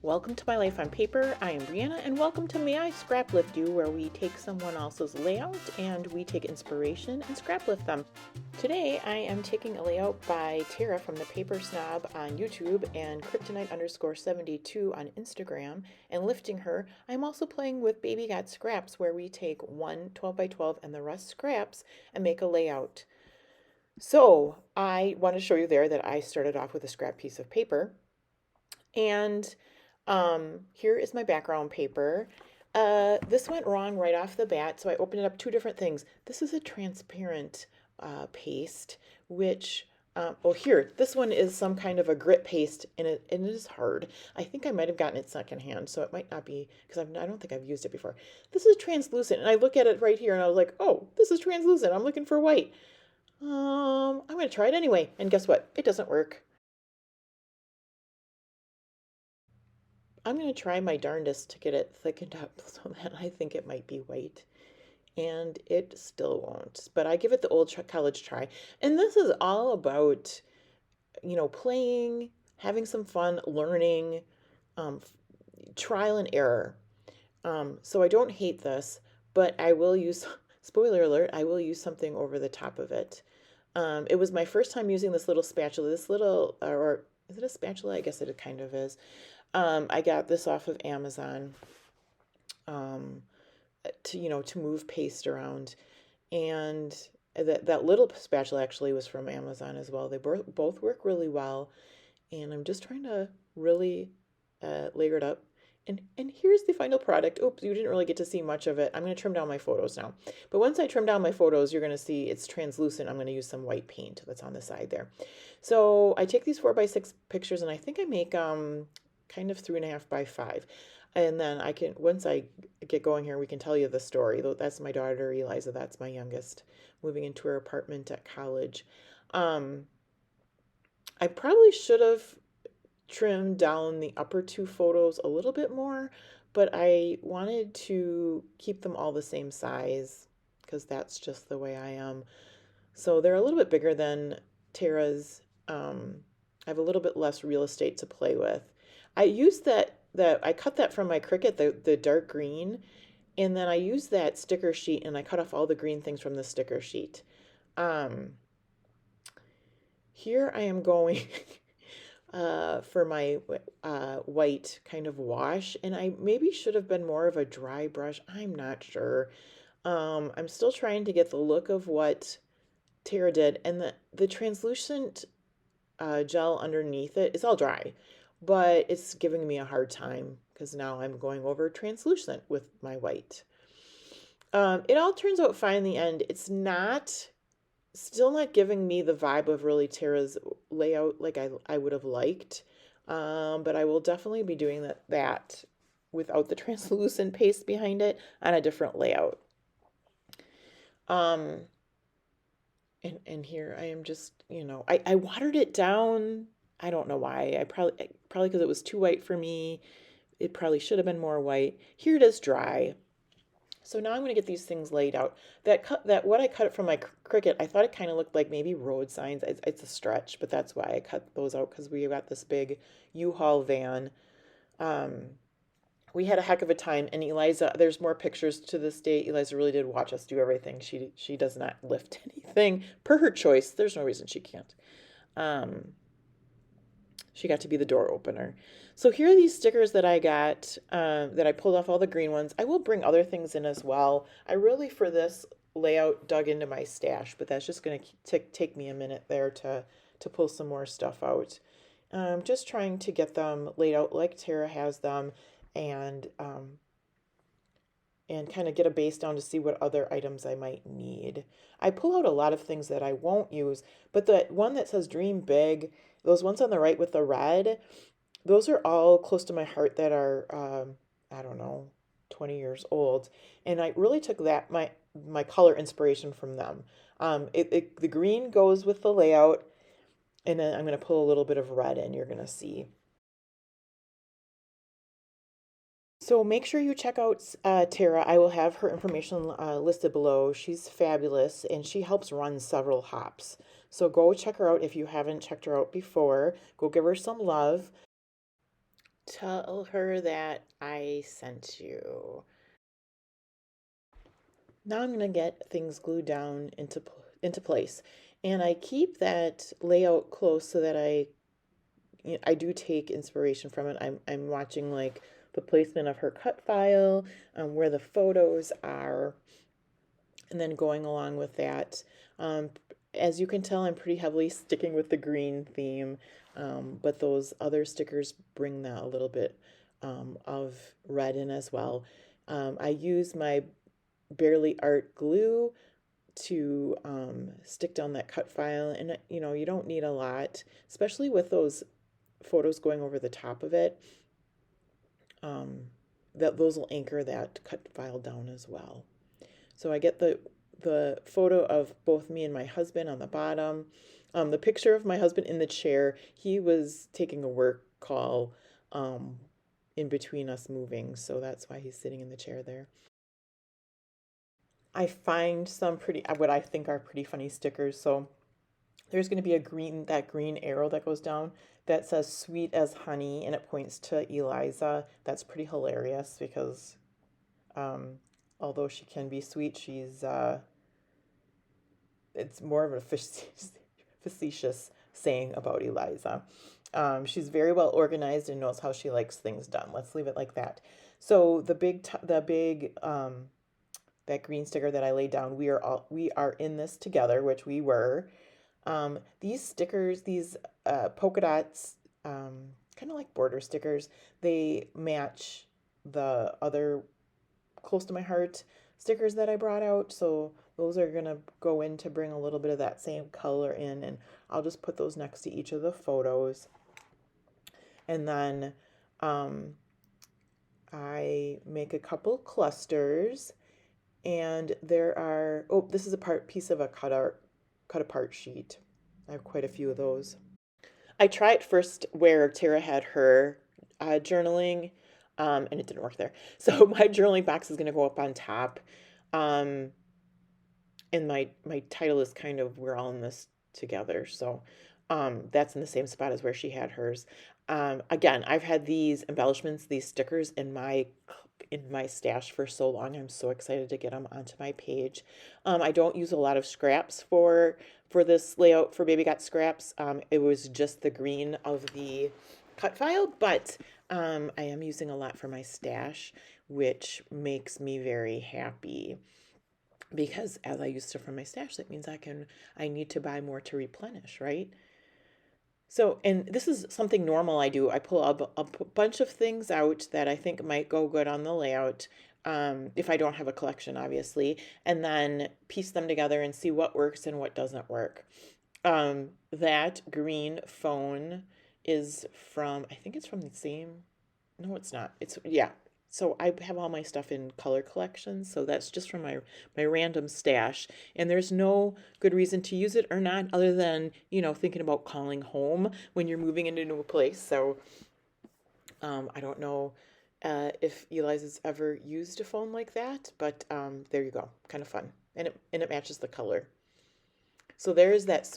Welcome to My Life on Paper. I am Brianna, and welcome to May I Scraplift You, where we take someone else's layout and we take inspiration and scraplift them. Today I am taking a layout by Tara from the Paper Snob on YouTube and Kryptonite_72 on Instagram, and lifting her. I'm also playing with Baby Got Scraps, where we take one 12 by 12 and the rest scraps and make a layout. So I want to show you there that I started off with a scrap piece of paper, and here is my background paper. This went wrong right off the bat, so I opened it up two different things. This is a transparent paste, which, here, this one is some kind of a grit paste, and it is hard. I think I might have gotten it secondhand, so it might not be, because I don't think I've used it before. This is translucent, and I look at it right here, and I was like, oh, this is translucent. I'm looking for white. I'm going to try it anyway, and guess what? It doesn't work. I'm going to try my darndest to get it thickened up so that I think it might be white. And it still won't. But I give it the old college try. And this is all about, playing, having some fun, learning, trial and error. So I don't hate this, but I will use, spoiler alert, I will use something over the top of it. It was my first time using this little spatula, or is it a spatula? I guess it kind of is. I got this off of Amazon to move paste around. And that little spatula actually was from Amazon as well. They both work really well. And I'm just trying to really layer it up. And here's the final product. Oops, you didn't really get to see much of it. I'm going to trim down my photos now. But once I trim down my photos, you're going to see it's translucent. I'm going to use some white paint that's on the side there. So I take these 4x6 pictures, and I think I make kind of 3.5 by 5. And then once I get going here, we can tell you the story. That's my daughter, Eliza. That's my youngest, moving into her apartment at college. I probably should have trimmed down the upper two photos a little bit more, but I wanted to keep them all the same size because that's just the way I am. So they're a little bit bigger than Tara's. I have a little bit less real estate to play with. I used that I cut that from my Cricut, the dark green, and then I used that sticker sheet and I cut off all the green things from the sticker sheet. Here I am going for my white kind of wash, and I maybe should have been more of a dry brush. I'm not sure. I'm still trying to get the look of what Tara did, and the translucent gel underneath it is all dry, but it's giving me a hard time because now I'm going over translucent with my white. It all turns out fine in the end. It's still not giving me the vibe of really Tara's layout like I would have liked, but I will definitely be doing that without the translucent paste behind it on a different layout. And here I am just, I watered it down. I don't know why. I probably because it was too white for me. It probably should have been more white. Here it is dry. So now I'm going to get these things laid out. What I cut it from my Cricut, I thought it kind of looked like maybe road signs. It's a stretch, but that's why I cut those out, because we got this big U-Haul van. We had a heck of a time, and Eliza, there's more pictures to this day. Eliza really did watch us do everything. She does not lift anything per her choice. There's no reason she can't. She got to be the door opener. So here are these stickers that I got, that I pulled off all the green ones. I will bring other things in as well. I really, for this layout, dug into my stash, but that's just going to take me a minute there to pull some more stuff out. Just trying to get them laid out like Tara has them, and kind of get a base down to see what other items I might need. I pull out a lot of things that I won't use, but the one that says Dream Big, those ones on the right with the red, those are all close to my heart that are, I don't know, 20 years old. And I really took my color inspiration from them. The green goes with the layout, and then I'm going to pull a little bit of red in, you're going to see. So make sure you check out Tara. I will have her information listed below. She's fabulous, and she helps run several hops. So go check her out if you haven't checked her out before. Go give her some love. Tell her that I sent you. Now I'm going to get things glued down into place. And I keep that layout close so that I do take inspiration from it. I'm watching like the placement of her cut file, where the photos are, and then going along with that. Um, as you can tell, I'm pretty heavily sticking with the green theme, but those other stickers bring that a little bit of red in as well. I use my Barely Art glue to stick down that cut file, and you don't need a lot, especially with those photos going over the top of it. Um, that those will anchor that cut file down as well. So I get the photo of both me and my husband on the bottom. The picture of my husband in the chair, he was taking a work call in between us moving, so that's why he's sitting in the chair there. I find some what I think are pretty funny stickers. So there's going to be that green arrow that goes down that says sweet as honey and it points to Eliza. That's pretty hilarious because um, although she can be sweet, it's more of a facetious saying about Eliza. She's very well organized and knows how she likes things done. Let's leave it like that. So that green sticker that I laid down, we are in this together, which we were. These stickers, these polka dots, kind of like border stickers, they match the other close to my heart stickers that I brought out. So those are going to go in to bring a little bit of that same color in. And I'll just put those next to each of the photos. And then I make a couple clusters. And this is a piece of a cut apart sheet. I have quite a few of those. I tried first where Tara had her journaling, and it didn't work there. So my journaling box is going to go up on top. Um, and my title is kind of we're all in this together. So that's in the same spot as where she had hers. Again, I've had these embellishments, these stickers in my stash for so long. I'm so excited to get them onto my page. I don't use a lot of scraps for this layout for Baby Got Scraps. It was just the green of the cut file, but I am using a lot for my stash, which makes me very happy because as I use stuff from my stash, that means I need to buy more to replenish, right? So, and this is something normal I do. I pull a bunch of things out that I think might go good on the layout, if I don't have a collection, obviously, and then piece them together and see what works and what doesn't work. That green phone is I think it's from the same, no, it's not. Yeah. So I have all my stuff in color collections, so that's just from my random stash. And there's no good reason to use it or not, other than thinking about calling home when you're moving into a new place. So I don't know if Eliza's ever used a phone like that, but there you go, kind of fun, and it matches the color. So there's that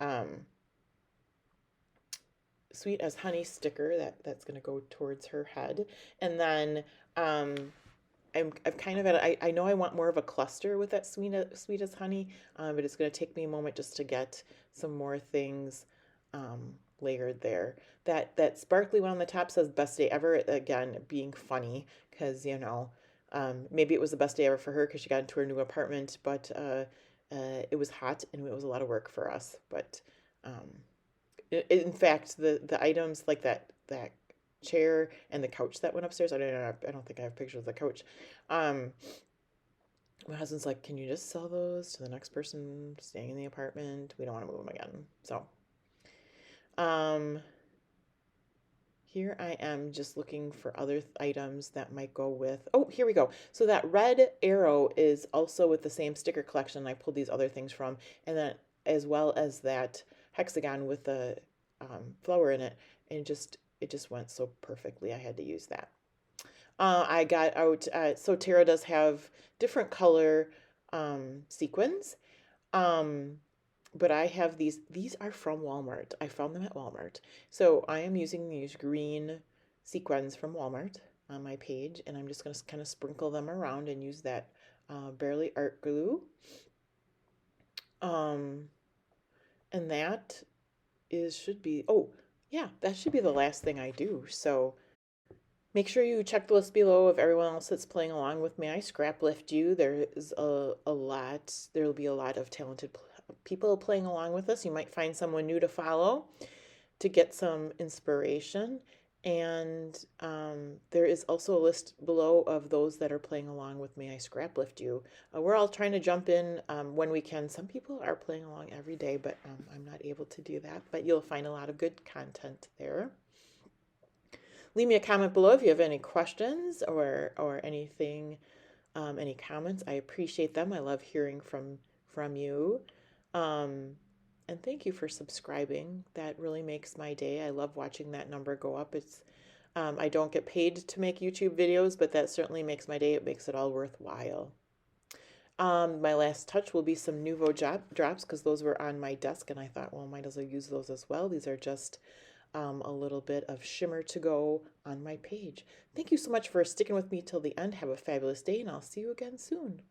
um, sweet as honey sticker that's going to go towards her head. And then um, I'm kind of I know I want more of a cluster with that sweet as honey, but it's going to take me a moment just to get some more things layered there. That sparkly one on the top says best day ever, again being funny because maybe it was the best day ever for her because she got into her new apartment, but it was hot and it was a lot of work for us. But um, in fact, the items like that chair and the couch that went upstairs, I don't think I have pictures of the couch. Um, my husband's like, "Can you just sell those to the next person staying in the apartment? We don't want to move them again." So, um, here I am just looking for other items that might go with. Oh, here we go. So that red arrow is also with the same sticker collection I pulled these other things from, and then as well as that hexagon with the flower in it, and it just went so perfectly. I had to use that. I got out. So Tara does have different color sequins. Um, but I have these are from Walmart. I found them at Walmart. So I am using these green sequins from Walmart on my page, and I'm just going to kind of sprinkle them around and use that Barely Art glue. Um, and that should be, oh, yeah, that should be the last thing I do. So make sure you check the list below of everyone else that's playing along with May I Scraplift You. There is a lot, there will be a lot of talented people playing along with us. You might find someone new to follow to get some inspiration. And there is also a list below of those that are playing along with May I Scraplift You. We're all trying to jump in when we can. Some people are playing along every day, but I'm not able to do that. But you'll find a lot of good content there. Leave me a comment below if you have any questions or anything, any comments. I appreciate them. I love hearing from you. And thank you for subscribing. That really makes my day. I love watching that number go up. It's I don't get paid to make YouTube videos, but that certainly makes my day. It makes it all worthwhile. My last touch will be some Nuvo drops because those were on my desk, and I thought, well, might as well use those as well. These are just a little bit of shimmer to go on my page. Thank you so much for sticking with me till the end. Have a fabulous day, and I'll see you again soon.